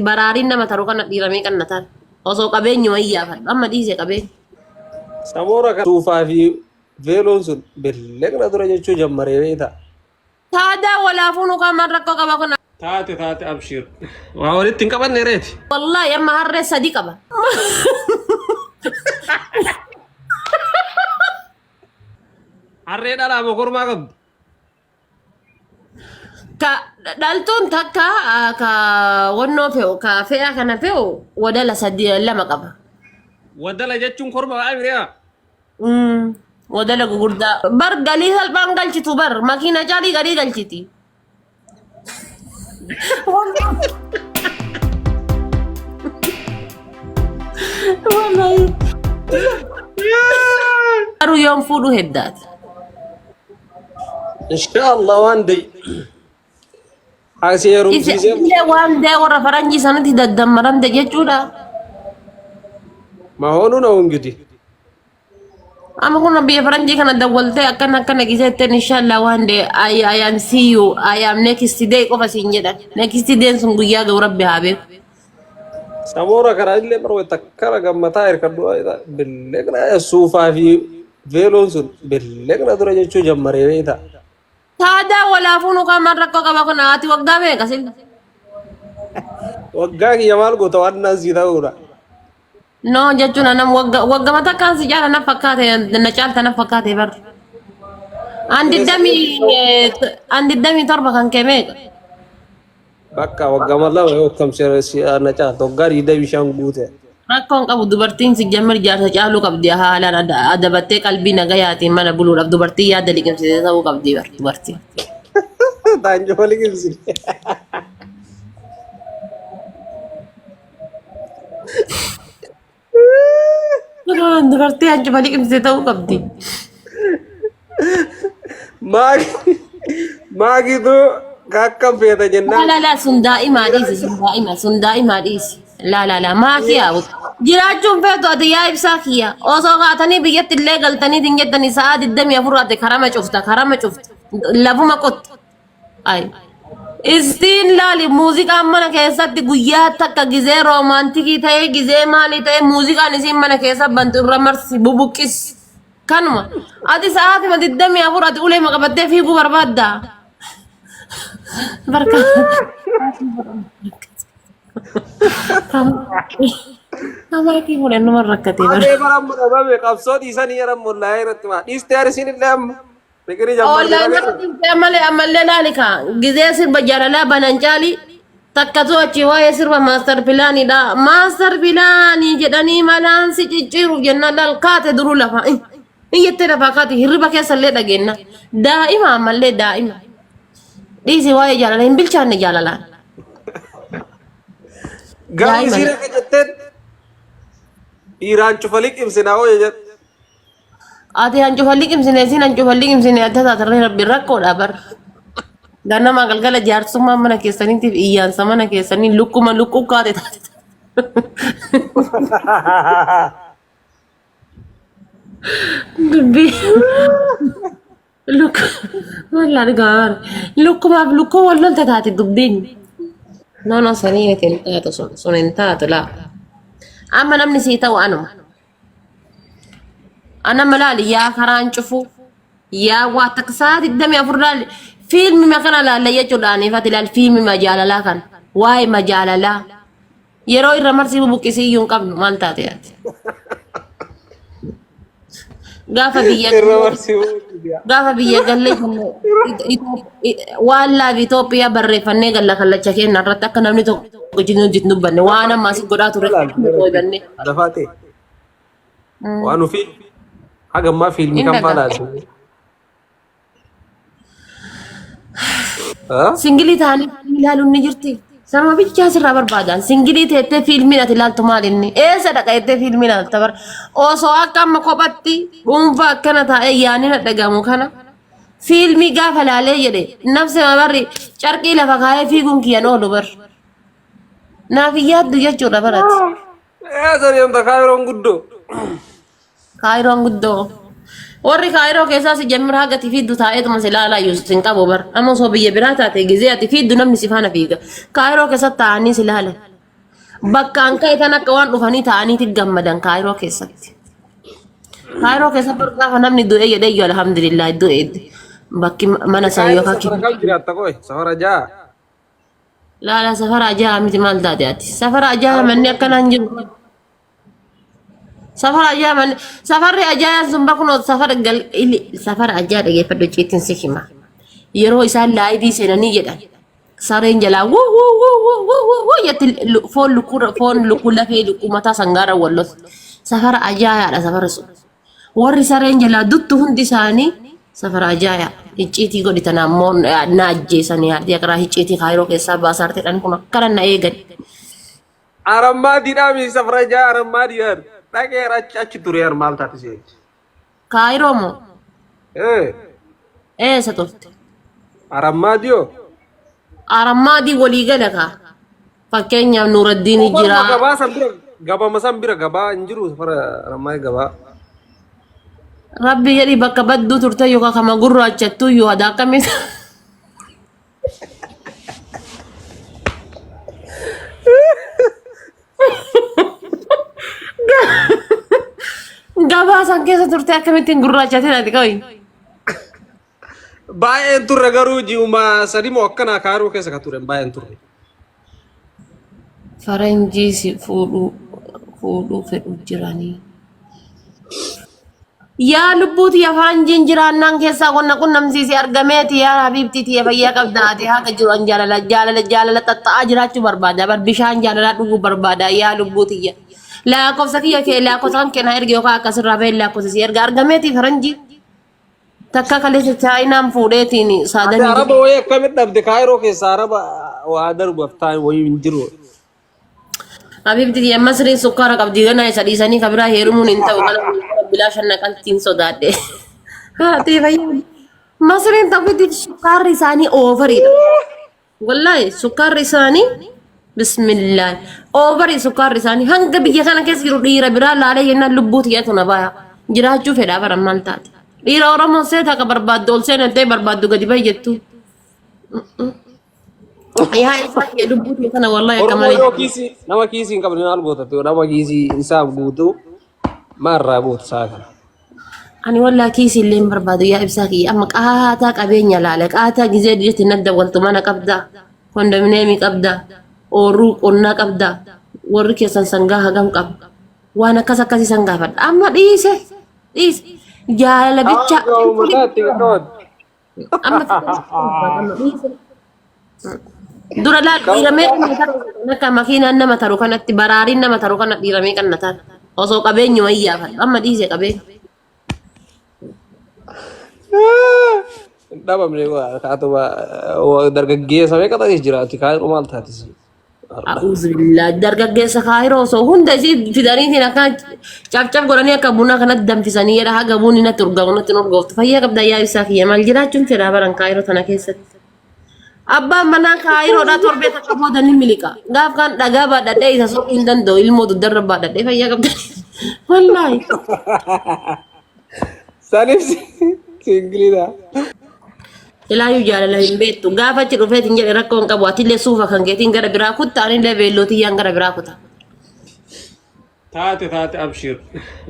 baraarin nama taruu kana dhiiramee qannataan osoo qabeenyu wayyaafadhu amma dhiise qabeenya. Samoora kan suufaa fi veeloon sun belleqna dura jechuu jammaree beektaa. Taadaa walaafuu nu qaamaan rakkoo qaba kun. Taate abshir. Waa walitti hin qabanne reeti. Wallahi amma harree sadii qaba. Harree dhalaa moo kormaa qabdi? Ka dhaltuun takka ka wannoo fe'u ka fe'aa kana fe'u wadala sadii lama qaba. Wadala jechuun korma waa biriyaa. Wadala gugurdaa. Bar galii salphaan galchitu bar makiina caalii galii galchiti. Wallahi. Garuu yoom fuudhu heddaati. Inshaallah waan day. Haasii heerumsiisee. Illee waan day warra faranjii sanatti daddammaramte jechuudha. Mahoonu na ungidi. Amma kun biyya faranjii kana dawwaltee akkana giseetten inshallah one day I am see you I am next day qofa siin jedhan next day sun guyyaa ga'u rabbi haa beeku. Samoora karaa illee barwe takkara gammataa hirkadhu belleqna suufaa fi veeloon sun belleqna dura jechuu jammaree beektaa. Taadaa walaafuu nu qaamaan rakkoo qaba kun haati waggaa meeqa silla? Waggaa kiyya maal goota waan naasii ta'uudha. No jechuun anam wagga mata kan si jaala na fakkaate na caalta na fakkaate bar. Andi dami torba kan kee Bakka wagga mallama yoo kamsee si na caalta waggaa dhiidha bishaan guute. rakkoon qabu dubartiin si jammar jaarsa caaluu qabdi haalaan adabattee qalbii nagayaatiin mana buluudhaaf dubartii yaada liqimsitee ta'uu qabdi bar dubartiin. Taanjoo liqimsite. Dubartii anju balik imse ta'uu qabdi. Maagi tu kakkam feeta jennaan. La sun daa'imaa dhiisi sun daa'imaa dhiisi. La maaki yaa'u. Jiraachuun feetu ati yaa ibsaa kiyya. Osoo kaatanii biyyatti illee galtanii dinjettanii sa'a 24 ati karama cufta. Lafuma qotta. Ay. Istiin laali muuziqaan mana keessatti guyyaa takka gizee roomaantikii ta'ee gizee maalii ta'ee muuziqaan isiin mana keessa bantu irra marsi bubuqqis kanuma ati sa'aatima 24 ati ulee maqabattee fiiguu barbaadda barka Amaakii fuudhee numa rakkatee bara. Adee bara mudhaa babe qabsoo dhiisanii jedhan mullaa irratti maa dhiistee arsiin illee amma. Ammallee laalika gizee sirba jaalalaa banan caali takkatu achi waa'ee sirba maastar pilaaniidha. Maastar pilaanii jedhanii malaan si cicciiruuf jennaan laal kaate duruu lafa iyyattee lafaa kaate hirriba keessallee dhageenya. Daa'ima ammallee daa'ima. Dhiisi waa'ee jaalalaa hin bilchaanne jaalalaan. Gaafa isiin akka jetteen dhiiraan cufa liqimsinaa hoo jedhu. Ati hancufalli qimsine sin hancufalli qimsine adda taatarree rabbi rakkoodha bar. Ganama galgala jaarsummaa mana keessaniitiif iyyaansa mana keessanii lukkuma lukkuu kaate taate. Dubbii wallaan gaar lukkumaaf lukkuu wallolta taate dubbiin. No sanii hin taatu sun hin taatu laa. Amma namni sii ta'u anuma. أنا ملالي يا خران شوفوا يا واتكسات الدم يا فرال فيلم ما كان لا يجولاني فتلا الفيلم ما جال لا كان واي ما جال لا يروي رمرسي ببكيسي يوم قبل ما انتهت قافا بيا قال لي والله بيتوبيا بري فني قال لك الله شكين نرتك كنا بنتو جنون جتنو بني وانا ما سيقولات ورتك دفاتي وانو في حاجة ما في المكان لازم سنجلي ثاني لالو نجرتي سما بيجي سر رابر بعدان سنجلي تهتة فيلمين أتلال تماريني إيه صدق تهتة فيلمين أتبر أو سواء كم مكوبتي ومفا كنا تا يعني نتجمع كنا فيلمي قافل عليه يدي نفس ما بري شرقي لفقاية فيكم كيانو لبر نافيات دجاج جورا برات يا سري أنت خيرون قدو Kaayroon guddoo warri kaayiroo keessaa si jammiraa gati fiiddu taa'eetuma si laalaa yuusin qabu bar amma osoo biyya biraa taate gizee ati fiiddu namni si faana fiiga kaayiroo keessatti taa'anii si laala bakkaan ka'e tan akka waan dhufanii ta'aniiti gammadan kaayiroo keessatti. Kaayiroo keessatti gaafa namni du'e jedhee iyyuu alhamdulillah du'e bakki mana isaa Kaayiroo yookaan safara kam jiraatta qoy safara jaa. laala safara ajaa miti maal taate ati safara ajaa manni akkanaan jiru. Safara ajaa manni safarri ajaa sun bakkunoo safara ajaa dhageeffadhu ceetiin si hima. Yeroo isaan laayivii seenanii jedhan sareen jalaa wuu jetti foon lukkuu lafee lukkuu mataa sangaara wallos safara ajaayaadha safara sun warri sareen jalaa duttu hundi isaanii safara ajaayaa icciitii godhitan ammoo na ajjeesanii haadhi akaraa icciitii kaayiroo keessaa baasaarteedhaan kun akkana na eegan. Arammaadiidhaa mi safara jaa arammaadii yaar dhaqee achi ture yaar maal taate see. Kaayiroo moo eessa turte? Arammaadiyoo. Arammaadii walii gala kaa fakkeenyaaf Nuuraddiin jira. Gabaa san bira gabaa san bira gabaa hin jiru safara arammaadii gabaa. Rabbi jedhi bakka badduu turte yookaan kama gurraachattuu yoo adaa akkamitti. Gabaa san keessa turte akkamittiin gurraachatee ati qabi. Baay'een turre garuu ji'uma sadii moo akkanaa kaayiroo keessa ka ture baay'een turre. Faranjii si fuudhuu fedhu jiranii. Yaa lubbuuti afaan jinjiraannaan keessaa qonna qunnamsiisee argameeti yaa habiibtiiti fayyaa qabdaati haqa jiran jaalala xaxxa'aa jiraachuu barbaada bar bishaan jaalalaa dhuguu barbaada yaa lubbuuti lakkoofsa kiyya kee lakkoofsa kan kenna erga yookaan akkasirraa ba'e lakkoofsi erga argameeti faranjii takka kaleessa chaayinaan fuudheetiin saadanii. Araba wayii akkamitti dhabde kaayiroo keessaa araba waa darbuuf taa'e wayii hin jiru. Habiibti masriin sukkaara qabdi gana isa dhiisanii kabiraa heerumuun hin ta'u kana bilaa shanna qaltiin sodaadhe. Haati fayyadu. Masriin ta'utti sukkaarri isaanii oovariidha. Wallaahi sukkaarri isaanii bismillah oovarii sukkaarri isaanii hanga biyya kana keessa jiru dhiira biraa laalee yennaan lubbuu tiyyatu na baya jiraachuu fedhaa baran maal taate. Dhiira Oromoo seeta akka barbaaddu ol seenattee barbaaddu gadi bahi jettu. Yaa isa lubbuu kana wallaahi akka malee. Nama kiisii hin qabne maal goota nama kiisii isaaf guutuu maarraa guutu isaa kana. Ani wallaahi kiisii illee hin barbaadu yaa ibsaa kiyya amma qaataa qabeenya laala qaataa gizee dhiyeetti nadda waltu mana qabdaa kondomneemii qabdaa oorruu qonnaa qabdaa warri keessan sangaa hagam qabu waan akkas akkasii sangaa fadha amma dhiise jaalala bicha. Dura laal dhiiramee akka makiinaan nama taru kanatti baraariin nama taru kana dhiiramee qannataan osoo qabeenyu wayyaafadha amma dhiise qabeenya. Dhabamne kaatuma dargaggeessa meeqa ta'ee jiraati kaayiroo maal taatis. Auzubillah dargaggeessa kaayiroo osoo hunda isii fidaniitiin akka cabcab godhanii akka buna kanatti danfisanii jedha haga bunni natti urgaa'u natti urgooftu fayyaa qabda yaa ibsaa kiyya maal jiraachuun fedhaa baran kaayiroo tana keessatti. Abbaan manaa kaayiroodhaa torbee takka booda ni miliqa gaaf kan dhagaa baadhadhee isa soquu hin danda'u ilmoo duddarra baadhadhee fayyaa qabda wallaahi. Sanis singilidha. Ilaayu jaalala hin beektu gaafa achi dhufeetiin jedhe rakkoo hin qabu atillee suufa kan keetiin gara biraa kutta anillee beellootiyyaan gara biraa kuta. Taate abshir.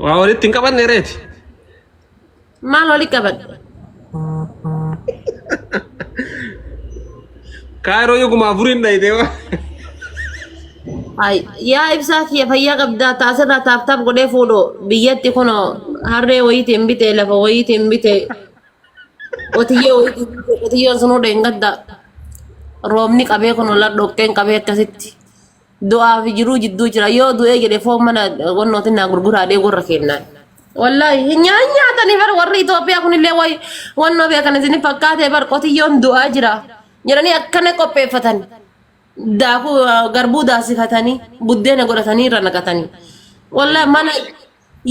Waa walitti hin qabanne reeti. Maal walitti qaban? Kaayiroo yookuma afuriin dhayitee waa. Yaa ibsaa kiyya fayyaa qabdaa taasirraa taaf godhee fuudhoo biyyatti kunoo harree wayiitiin bitee lafa wayiitiin bitee. Qotiyyoon sun hodheen gadda roobni qabee kun olla dhoqqeen qabee akkasitti du'aa fi jiruu jidduu jira yoo du'ee jedhe foon mana wannootiin naa gurguraadhee gorra kennaan. Wallaahi nyaatanii bar warri Itoophiyaa kunillee wannoo beekan isin fakkaatee bar qotiyyoon du'aa jira jedhanii akkana qopheeffatan daakuu garbuu daasifatanii buddeena godhatanii irra naqatanii. Wallaahi mana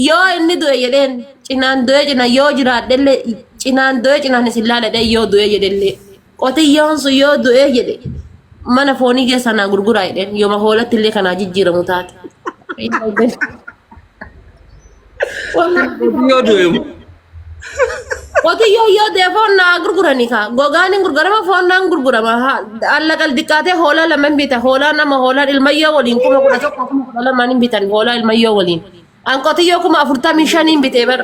yoo inni du'e jedheen cinaan du'e cina yoo jiraadhellee cinaan du'e cinaan isin laaladhe yoo du'e jedhellee qotiyyoon sun yoo du'e jedhe mana foonii keessa naa gurguraa jedheen yooma hoolatti illee kanaa jijjiiramu taate. Yoo du'e Qotiyyo yoo dee foon naa gurgurani ka gogaan hin gurgurama foon naan gurgurama alla qal diqqaatee hoolaa lama hin bita hoolaa nama hoolaan ilmayyoo waliin kuma 11 kuma 12 hin bitan hoolaa ilmayyoo waliin an qotiyyoo kuma 45 hin bitee bar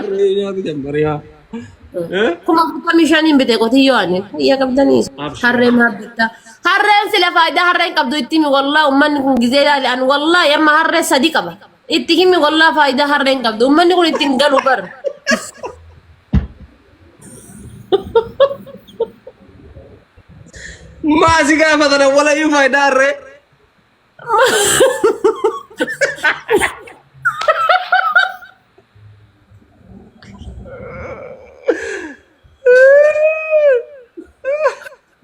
kuma 45 hin bitee qotiyyoo ani iyya qabdanii harreen habbita harreen sila faayidaa harreen qabdu itti mi wallaa ummanni kun gizee ilaali an wallaa yamma harree sadi qaba itti himi wallaa faayidaa harreen qabdu ummanni kun ittiin galu bar Masih gaafatan wala yu faayidaa harree.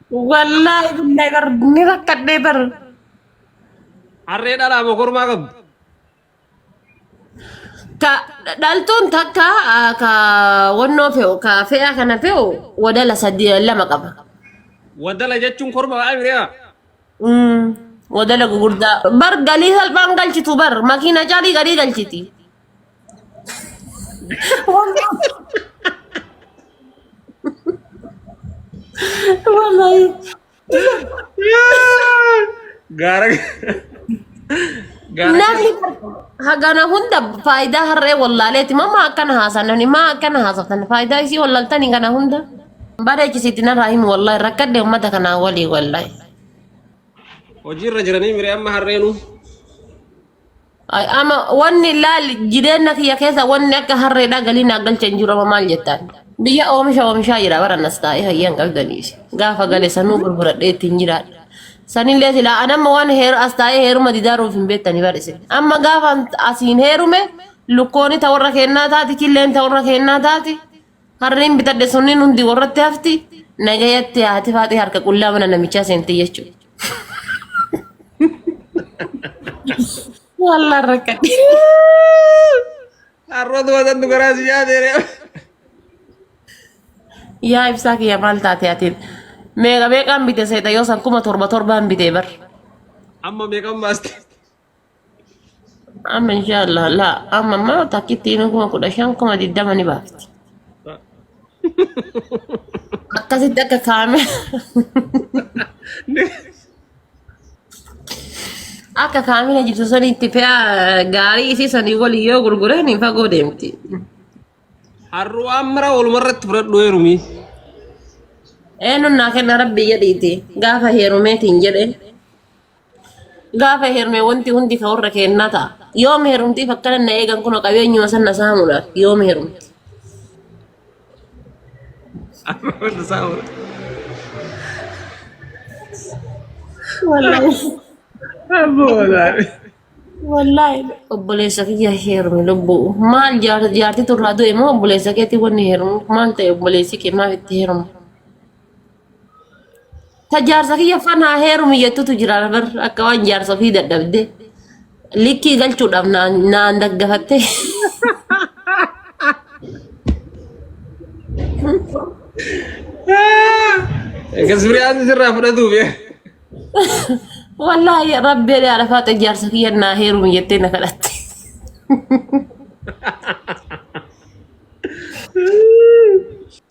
Wallahi billahi bar ni rakkadhee bar Harree dhalaa moo kormaa qabdu? ka dhaltuun takka ka wannoo fe'u ka fe'a kana fe'u wadala sadii lama qaba. Wadala jechuun kormaa amiriyaa. Wadala gugurdaa bar galii salphaan galchitu bar makiina caalii galii galchiti. Wallahi Gaara. namni hagana hunda faayidaa harree wallaaleeti mama akkana haasanani maa akkana haasoftan faayidaa isii wallaltanii kana hunda bareechisitti narraa himu wallahi rakkadhe ummata kanaa walii wallahi. Hojiirra jiranii miree amma harreenu. Ay ama wanni laal jireenya kiyya keessa wanni akka harreedhaa galii naa galcha hin jiru maal jettaan biyya oomishaa jira barannas taa'ee hayyan qabdaniisi gaafa gale sanuu gurguradhee ittiin jiraadha. Sanillee sila anamma waan heeru as taa'ee heeruma didaaruuf hin beektanii barise amma gaafa asiin heerume lukkooni ta'urra kennaa taati killeen ta'urra kennaa taati harreen bitadhe sunniin hundi warratti hafti nagayatti haati faati harka qullaa mana namichaa seenti jechuudha. Wallah rakkadhe. Harroota wasantu garaa si yaadeere. Yaa ibsaa kiyya maal taate atiin meeqaan bite seeta yoo san 7,700 bitee bar. Amma meeqan baaste? Amma inshallah laa amma ma takkittiin 15,000 20 ni baafti. Akkasitti akka kaame. Akka kaamina jirtu sanitti fe'a gaarii isii sanii walii yoo gurguran hin fagoo deemti. Harruu amara walumarratti fudhadhu heerumii. Eenyuun naa kenna rabbi jedhiiti gaafa heerumeetiin jedhe gaafa heerume wanti hundi ka warra kennaa ta'a. Yoom heerumtiif akkana na eegan kun qabeenyuma sanna saamuudhaaf yoom heerumti. Wallahi. Wallahi obboleessa kiyya heerume lubbuu maal jaartii turraa du'e moo obboleessa keetti wanni heerumu maal ta'e obboleessi kee maaf itti heerumu. Ta jaarsa kiyya fanaa heerumi jettutu jira bar akka waan jaarsa ofii dadhabde likkii galchuudhaaf naan daggafatte. Egaa sirriyaatti sirraa fudhatuuf. Wallahi rabbi ala faata jaarsa kiyya naa heerumi jettee na kadhatte.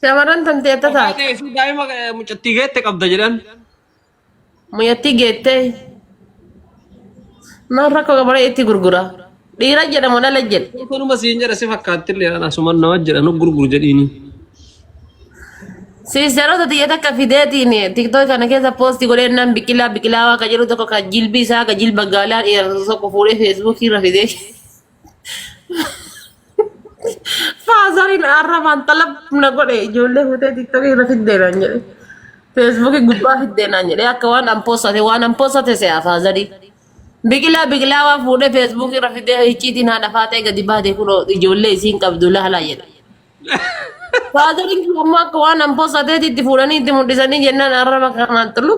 Shamarran tanteetta taate. Daa'ima mucattii geette qabda jedhan. Mucattii geettee maal rakkoo gabaree itti gurgura. Dhiira jedhamu dhala jedhe. Kanuma siin jedha si fakkaattillee asuma nama jedha nu gurguru jedhiini. Sisteerota xiyya takka fideetiin tiktook kana keessa poosti godhee nan biqilaa waaqa jedhu tokko ka jilbi isaa ka jilba gaalaa dhiirota tokko fuudhee feesbuukii irra fidee. Faazariin arrabaan talab na godhe ijoollee fuutee tiktookii irra fiddeenaan jedhe. Feesbuukii gubbaa fiddeenaan jedhe akka waan an poostate se'a faazarii. Biqilaa waa fuudhee feesbuukii irra fidee icciitiin haadha faatee gadi baatee kun ijoollee isiin qabdu laalaa jedhe. Faazariin kun ammoo akka waan an poostateeti itti fuudhanii itti mul'isanii jennaan arraba kanaan tullu.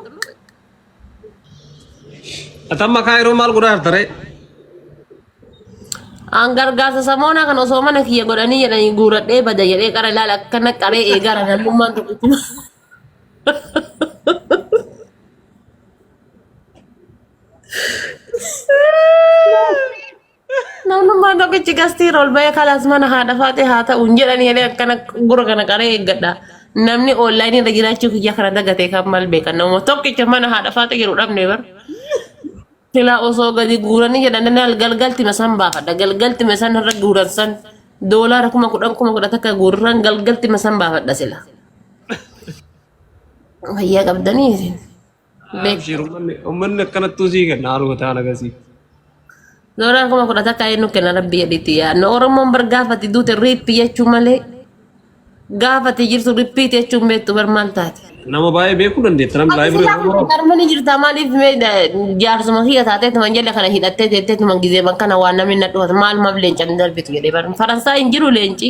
Atamma kaayiroo maal godhaaf taree? An gargaarsa samoonaa kan osoo mana kiyya godhanii jedhanii guuradhee bada jedhee qara ilaala akkana qaree eegara namummaan tokkotti. Namummaan tokkichi gastii rool ba'ee kalaas mana haadha faatee haa ta'uun jedhanii jedhee akkana gurra kana qaree eeggadha. Namni onlaayinii irra jiraachuu kiyya kana dagatee kan maal beekan nama tokkicha mana haadha faatee jiru dhabne bar. Silaa osoo gadi guuranii jedhan galgalti masan baafadha galgalti masan irra guuran san doolaara 10,000 takka guurran galgalti masan baafadha sila. Wayyaa qabdanii Abshir ummanni akkanattuu sii kenna haaluma ta'an agarsiisa. doolaara 10,000 takka eenyu kenna rabbi jedhiti yaadna Oromoon bar gaafati duute riippi jechuu malee gaafati jirtu riippiiti jechuun beektu bar maal taate. Nama baay'ee beekuu dandeetta namni baay'ee Karmani jirta maaliif jaarsuma kiyya taatee tuman jala kana hidhattee teettee tuman gizee kana waan namni na dhufa maal maaf leenca ni darbitu jedhee bar Faransaay hin jiru leenci.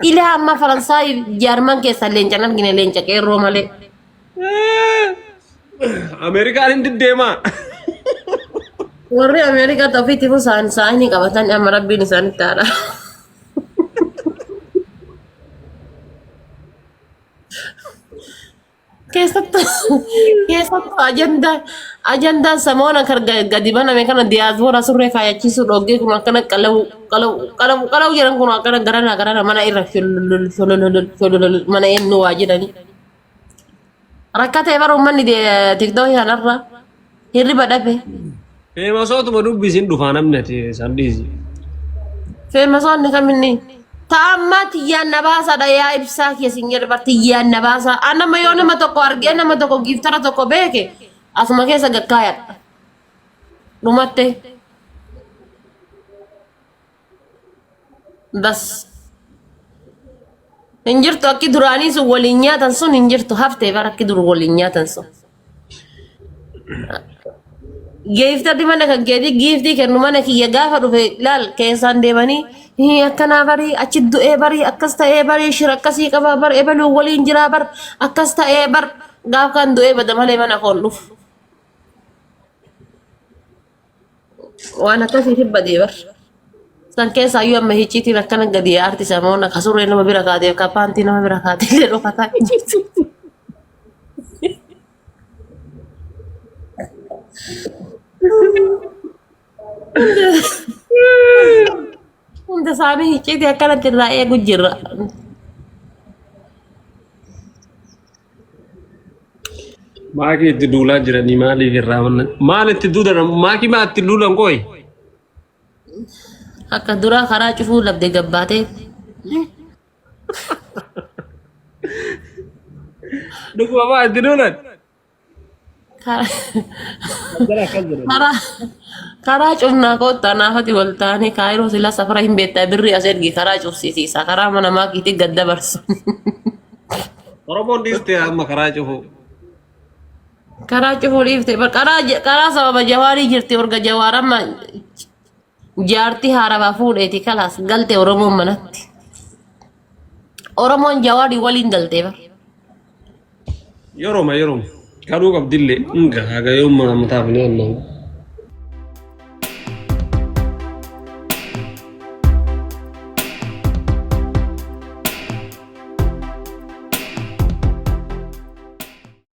Ilaa amma Faransaay jaarman keessa leenca hin argine leenca qeerroo malee. Amerikaan hin deddeemaa. Warri Ameerikaa ofiitiif isaanii qabatan amma rabbiin isaanitti haadha. Keessattuu ajandaan samoona kan gadi baname kana diyaaspoora surree faayachiisuu dhoggee kun akkana qalau jedhan kun akkana garana mana irra mana eenyu waa jedhanii. Rakkatee bara uummanni tiktookii kanarra hirriba dhabe. Feemasootuma dubbisiin dhufaa namni ati isaan dhiisi. Feemasoonni kaminni. Ta'amma tiyyaan na baasadha yaa ibsaa keessin jedhe bar tiyyaan na baasa. Anama yoo nama tokko argee nama tokko giftara tokko beeke asuma keessa gakkaayadha. Dhumatte. Bas. Hin jirtu akki duraanii sun waliin nyaatan sun hin jirtu haftee bara akki dur waliin nyaatan sun. Geeftatti mana kan keeti giiftii kennu mana kiyya gaafa dhufe laal keessaan deemanii akkanaa barii achi du'ee barii akkas ta'ee barii shira akkasii qabaa bar ebaluu waliin jiraa bar akkas ta'ee bar gaaf kan du'ee bada malee mana koon dhufu. Waan akkasii hibbadee bar. San keessaa iyyuu amma hicciitiin akkana gadi aarti samoon akka surree nama bira kaateef ka paantii nama bira kaatee illee dhokataa hin jirtu. Hunda isaanii hicciitii akkanatti irraa eegu jirra. Maakii itti duulaa jiranii maaliif irraa wannan maal itti duudan maakii maa itti duulan qoy. Akka duraa karaa cufuu labde gabbaatee. Dhuguma maa itti duulan. Karaa cufnaa koottaa naafati wal taane kaayiroo sila safara hin beektaa birrii as ergi karaa cufsiisiisa karaa mana maakiitti gad dabarsu. Oromoon dhiiste amma karaa cufu. Karaa cufuu dhiifte karaa sababa jawaarii jirti orga jawaaramma jaartii haarabaa fuudheeti kalaas galte Oromoon manatti. Oromoon jawaarii waliin galtee bara. Yeroo kanuu qabdillee hagayoommaa mataaf ni annamu.